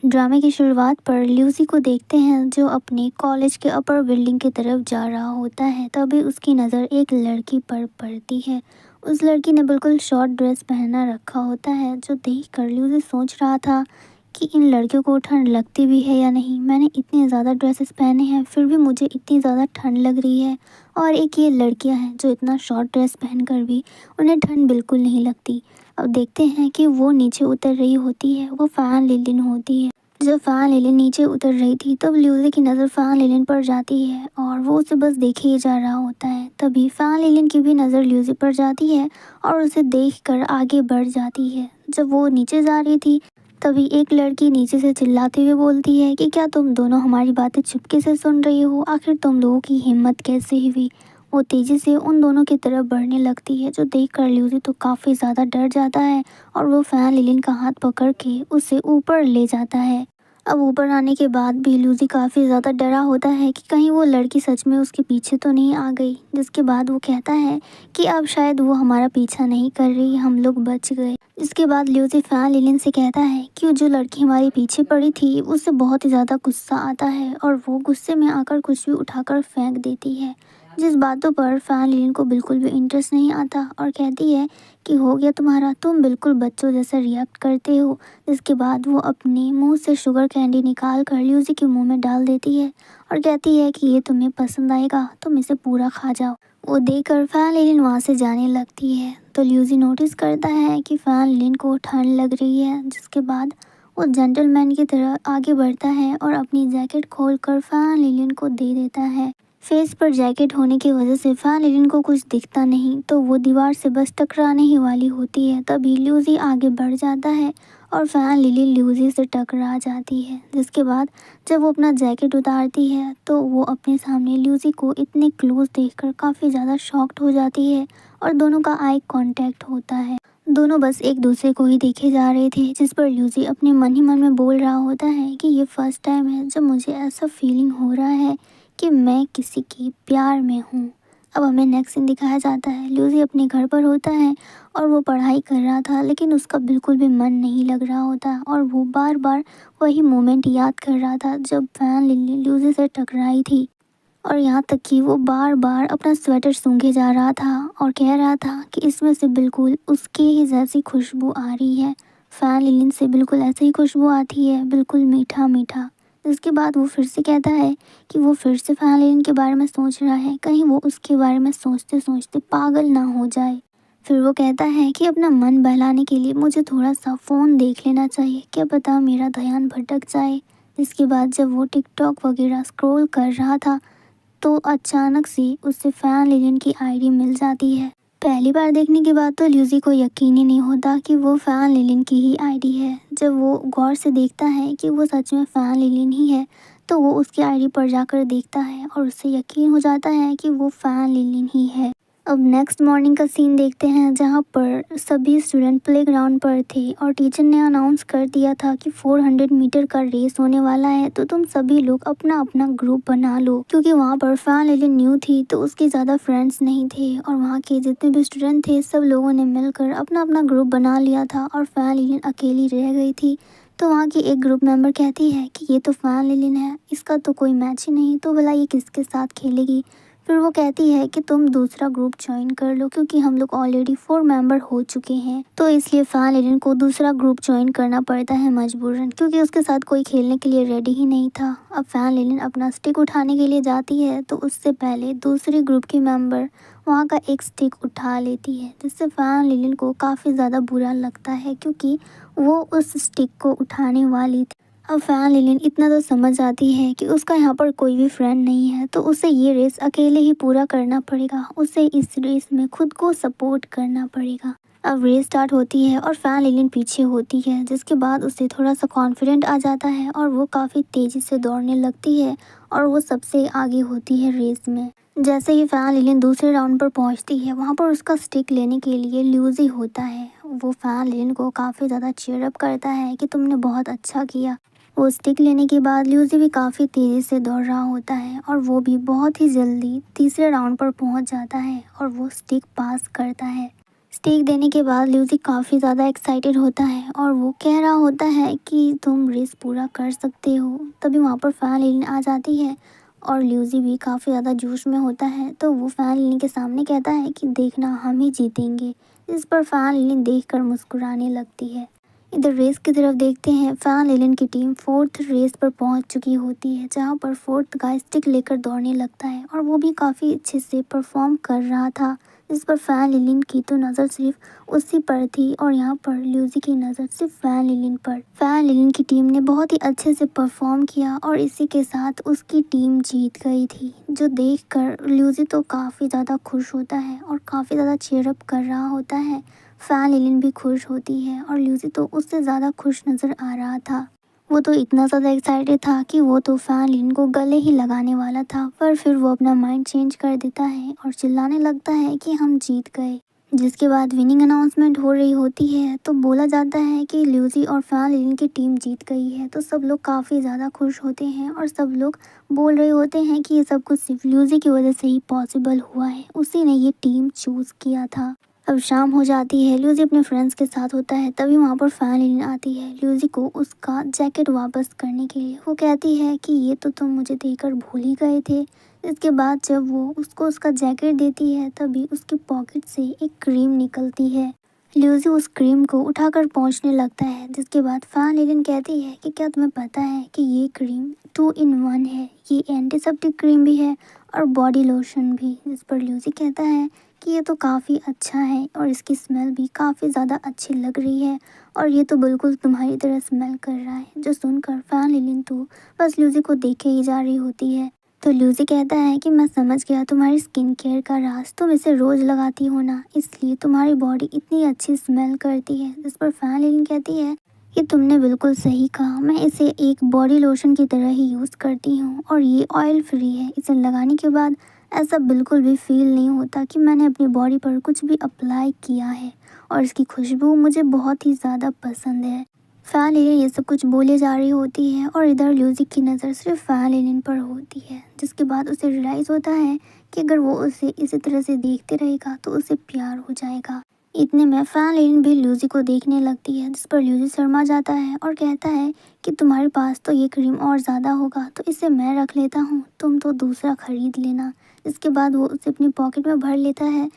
ड्रामे की शुरुआत पर ल्यूसी को देखते हैं जो अपने कॉलेज के अपर बिल्डिंग की तरफ जा रहा होता है। तभी उसकी नज़र एक लड़की पर पड़ती है। उस लड़की ने बिल्कुल शॉर्ट ड्रेस पहना रखा होता है जो देखकर ल्यूसी सोच रहा था कि इन लड़कियों को ठंड लगती भी है या नहीं। मैंने इतने ज़्यादा ड्रेसेस पहने हैं फिर भी मुझे इतनी ज़्यादा ठंड लग रही है, और एक ये लड़कियां हैं जो इतना शॉर्ट ड्रेस पहनकर भी उन्हें ठंड बिल्कुल नहीं लगती। अब देखते हैं कि वो नीचे उतर रही होती है, वो फ़ैन लिलिन होती है। जब फ़ैन लिलिन नीचे उतर रही थी तब ल्यूसी की नज़र फ़ैन लिलिन पर जाती है और वो उसे बस देखे ही जा रहा होता है। तभी फ़ैन लिलिन की भी नज़र ल्यूसी पर जाती है और उसे देखकर आगे बढ़ जाती है। जब वो नीचे जा रही थी तभी एक लड़की नीचे से चिल्लाते हुए बोलती है कि क्या तुम दोनों हमारी बातें चुपके से सुन रही हो? आखिर तुम लोगों की हिम्मत कैसे हुई? वो तेज़ी से उन दोनों की तरफ बढ़ने लगती है, जो देखकर ल्यूसी तो काफ़ी ज़्यादा डर जाता है और वो फ़ैन लिलिन का हाथ पकड़ के उसे ऊपर ले जाता है। अब ऊपर आने के बाद भी लूसी काफ़ी ज़्यादा डरा होता है कि कहीं वो लड़की सच में उसके पीछे तो नहीं आ गई। जिसके बाद वो कहता है कि अब शायद वो हमारा पीछा नहीं कर रही, हम लोग बच गए। जिसके बाद लूसी फ़ैन लिलिन से कहता है कि जो लड़की हमारे पीछे पड़ी थी उससे बहुत ही ज़्यादा गुस्सा आता है और वो गुस्से में आकर कुछ भी उठाकर फेंक देती है। जिस बातों पर फ़ैन लिलिन को बिल्कुल भी इंटरेस्ट नहीं आता और कहती है कि हो गया तुम्हारा, तुम बिल्कुल बच्चों जैसा रिएक्ट करते हो। इसके बाद वो अपने मुंह से शुगर कैंडी निकाल कर ल्यूसी के मुंह में डाल देती है और कहती है कि ये तुम्हें पसंद आएगा, तुम इसे पूरा खा जाओ। वो देखकर फ़ैन लिलिन वहाँ से जाने लगती है तो ल्यूसी नोटिस करता है कि फ़ैन लिलिन को ठंड लग रही है। जिसके बाद वो जेंटलमैन की तरह आगे बढ़ता है और अपनी जैकेट खोलकर फ़ैन लिलिन को दे देता है। फेस पर जैकेट होने की वजह से फ़ैन लिलिन को कुछ दिखता नहीं, तो वो दीवार से बस टकराने ही वाली होती है। तभी ल्यूसी आगे बढ़ जाता है और फ़ैन लिलिन ल्यूसी से टकरा जाती है। जिसके बाद जब वो अपना जैकेट उतारती है तो वो अपने सामने ल्यूसी को इतने क्लोज देखकर काफ़ी ज़्यादा शॉक्ड हो जाती है और दोनों का आई कांटेक्ट होता है। दोनों बस एक दूसरे को ही देखे जा रहे थे, जिस पर ल्यूसी अपने मन ही मन में बोल रहा होता है कि ये फर्स्ट टाइम है जब मुझे ऐसा फीलिंग हो रहा है कि मैं किसी के प्यार में हूँ। अब हमें नेक्स्ट सीन दिखाया जाता है, ल्यूसी अपने घर पर होता है और वो पढ़ाई कर रहा था लेकिन उसका बिल्कुल भी मन नहीं लग रहा होता और वो बार बार वही मोमेंट याद कर रहा था जब फैन लिली ल्यूसी से टकराई थी। और यहाँ तक कि वो बार बार अपना स्वेटर सूंघे जा रहा था और कह रहा था कि इसमें से बिल्कुल उसके ही जैसी खुशबू आ रही है। फैन लिलिन से बिल्कुल ऐसे ही खुशबू आती है, बिल्कुल मीठा मीठा। इसके बाद वो फिर से कहता है कि वो फिर से फैन लिलिन के बारे में सोच रहा है, कहीं वो उसके बारे में सोचते सोचते पागल ना हो जाए। फिर वो कहता है कि अपना मन बहलाने के लिए मुझे थोड़ा सा फ़ोन देख लेना चाहिए, क्या पता मेरा ध्यान भटक जाए। इसके बाद जब वो टिकटॉक वगैरह स्क्रॉल कर रहा था तो अचानक से उसे फैन लिलिन की आईडी मिल जाती है। पहली बार देखने के बाद तो ल्यूसी को यकीन ही नहीं होता कि वो फैन लिलिन की ही आईडी है। जब वो गौर से देखता है कि वो सच में फैन लिलिन ही है तो वो उसकी आईडी पर जाकर देखता है और उसे यकीन हो जाता है कि वो फैन लिलिन ही है। अब नेक्स्ट मॉर्निंग का सीन देखते हैं जहाँ पर सभी स्टूडेंट प्लेग्राउंड पर थे और टीचर ने अनाउंस कर दिया था कि 400 मीटर का रेस होने वाला है, तो तुम सभी लोग अपना अपना ग्रुप बना लो। क्योंकि वहाँ पर फैन लिलिन न्यू थी तो उसके ज़्यादा फ्रेंड्स नहीं थे और वहाँ के जितने भी स्टूडेंट थे सब लोगों ने मिलकर अपना अपना ग्रुप बना लिया था और फैन लिलिन अकेली रह गई थी। तो वहाँ की एक ग्रुप मेंबर कहती है कि ये तो फैन लिलिन है, इसका तो कोई मैच ही नहीं, तो भला ये किसके साथ खेलेगी। फिर वो कहती है कि तुम दूसरा ग्रुप ज्वाइन कर लो क्योंकि हम लोग ऑलरेडी 4 मेंबर हो चुके हैं। तो इसलिए फैन लिलिन को दूसरा ग्रुप ज्वाइन करना पड़ता है मजबूरन, क्योंकि उसके साथ कोई खेलने के लिए रेडी ही नहीं था। अब फैन लिलिन अपना स्टिक उठाने के लिए जाती है तो उससे पहले दूसरे ग्रुप की मेंबर वहाँ का एक स्टिक उठा लेती है, जिससे फैन लिलिन को काफ़ी ज़्यादा बुरा लगता है क्योंकि वो उस स्टिक को उठाने वाली थी। अब फैन लिलिन इतना तो समझ आती है कि उसका यहाँ पर कोई भी फ्रेंड नहीं है, तो उसे ये रेस अकेले ही पूरा करना पड़ेगा। उसे इस रेस में खुद को सपोर्ट करना पड़ेगा। अब रेस स्टार्ट होती है और फैन लिलिन पीछे होती है, जिसके बाद उसे थोड़ा सा कॉन्फिडेंट आ जाता है और वो काफ़ी तेज़ी से दौड़ने लगती है और वो सबसे आगे होती है रेस में। जैसे ही फैन लिलिन दूसरे राउंड पर पहुंचती है वहां पर उसका स्टिक लेने के लिए ल्यूसी होता है। वो फैन लिलिन को काफ़ी ज़्यादा चीयर अप करता है कि तुमने बहुत अच्छा किया। वो स्टिक लेने के बाद ल्यूसी भी काफ़ी तेज़ी से दौड़ रहा होता है और वो भी बहुत ही जल्दी तीसरे राउंड पर पहुंच जाता है और वो स्टिक पास करता है। स्टेक देने के बाद ल्यूसी काफ़ी ज़्यादा एक्साइटेड होता है और वो कह रहा होता है कि तुम रेस पूरा कर सकते हो। तभी वहाँ पर फैन लिलिन आ जाती है और ल्यूसी भी काफ़ी ज़्यादा जोश में होता है, तो वो फैन लिलिन के सामने कहता है कि देखना हम ही जीतेंगे। इस पर फैन लिलिन देखकर मुस्कुराने लगती है। इधर रेस की तरफ देखते हैं, फैन लिलिन की टीम फोर्थ रेस पर पहुंच चुकी होती है, जहां पर फोर्थ गाय स्टिक लेकर दौड़ने लगता है और वो भी काफ़ी अच्छे से परफॉर्म कर रहा था। इस पर फैन लिलिन की तो नज़र सिर्फ उसी पर थी और यहाँ पर ल्यूसी की नज़र सिर्फ फैन लिलिन पर। फैन लिलिन की टीम ने बहुत ही अच्छे से परफॉर्म किया और इसी के साथ उसकी टीम जीत गई थी, जो देखकर ल्यूसी तो काफ़ी ज़्यादा खुश होता है और काफ़ी ज़्यादा चीयरअप कर रहा होता है। फैन लिलिन भी खुश होती है और ल्यूसी तो उससे ज़्यादा खुश नज़र आ रहा था। वो तो इतना ज़्यादा एक्साइटेड था कि वो तो फैन लिलिन को गले ही लगाने वाला था, पर फिर वो अपना माइंड चेंज कर देता है और चिल्लाने लगता है कि हम जीत गए। जिसके बाद विनिंग अनाउंसमेंट हो रही होती है, तो बोला जाता है कि ल्यूसी और फैन लिलिन की टीम जीत गई है। तो सब लोग काफ़ी ज़्यादा खुश होते हैं और सब लोग बोल रहे होते हैं कि ये सब कुछ सिर्फ ल्यूसी की वजह से ही पॉसिबल हुआ है, उसी ने ये टीम चूज़ किया था। अब शाम हो जाती है, ल्यूसी अपने फ्रेंड्स के साथ होता है, तभी वहाँ पर फैन लिलिन आती है ल्यूसी को उसका जैकेट वापस करने के लिए। वो कहती है कि ये तो तुम मुझे देकर भूल ही गए थे। इसके बाद जब वो उसको उसका जैकेट देती है, तभी उसकी पॉकेट से एक क्रीम निकलती है। ल्यूसी उस क्रीम को उठाकर पहुँचने लगता है, जिसके बाद फैन लिलिन कहती है कि क्या तुम्हें पता है कि ये क्रीम 2 in 1 है, ये एंटीसेप्टिक क्रीम भी है और बॉडी लोशन भी। जिस पर ल्यूसी कहता है कि ये तो काफ़ी अच्छा है और इसकी स्मेल भी काफ़ी ज़्यादा अच्छी लग रही है और ये तो बिल्कुल तुम्हारी तरह स्मेल कर रहा है। जो सुनकर फैन लिलिन तो बस ल्यूसी को देखे ही जा रही होती है। तो ल्यूसी कहता है कि मैं समझ गया तुम्हारी स्किन केयर का राज, तुम इसे रोज़ लगाती हो ना, इसलिए तुम्हारी बॉडी इतनी अच्छी स्मेल करती है। जिस पर फैन लिलिन कहती है कि तुमने बिल्कुल सही कहा, मैं इसे एक बॉडी लोशन की तरह ही यूज़ करती हूँ और ये ऑयल फ्री है। इसे लगाने के बाद ऐसा बिल्कुल भी फील नहीं होता कि मैंने अपनी बॉडी पर कुछ भी अप्लाई किया है और इसकी खुशबू मुझे बहुत ही ज़्यादा पसंद है। फैन लिलिन ये सब कुछ बोले जा रही होती है और इधर ल्यूसी की नज़र सिर्फ फैन लिलिन पर होती है, जिसके बाद उसे रियलाइज़ होता है कि अगर वो उसे इसी तरह से देखते रहेगा तो उसे प्यार हो जाएगा। इतने में फैन लिलिन भी ल्यूसी को देखने लगती है, जिस पर ल्यूसी शर्मा जाता है और कहता है कि तुम्हारे पास तो ये क्रीम और ज़्यादा होगा, तो इसे मैं रख लेता हूँ, तुम तो दूसरा खरीद लेना। इसके बाद वो उसे अपनी पॉकेट में भर लेता है।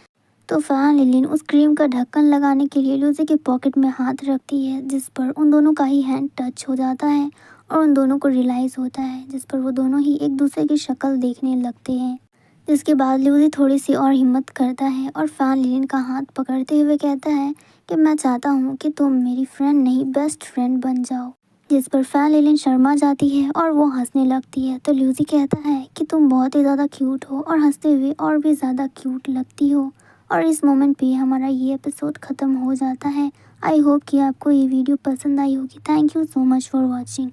तो फैन लिलिन उस क्रीम का ढक्कन लगाने के लिए ल्यूसी की पॉकेट में हाथ रखती है, जिस पर उन दोनों का ही हैंड टच हो जाता है और उन दोनों को रियलाइज़ होता है, जिस पर वो दोनों ही एक दूसरे की शक्ल देखने लगते हैं। जिसके बाद ल्यूसी थोड़ी सी और हिम्मत करता है और फैन लिलिन का हाथ पकड़ते हुए कहता है कि मैं चाहता हूँ कि तुम मेरी फ्रेंड नहीं बेस्ट फ्रेंड बन जाओ। जिस पर फैन लिलिन शर्मा जाती है और वो हंसने लगती है। तो ल्यूसी कहता है कि तुम बहुत ही ज़्यादा क्यूट हो और हंसते हुए और भी ज़्यादा क्यूट लगती हो। और इस मोमेंट पे हमारा ये एपिसोड ख़त्म हो जाता है। आई होप कि आपको ये वीडियो पसंद आई होगी। Thank you so much for watching.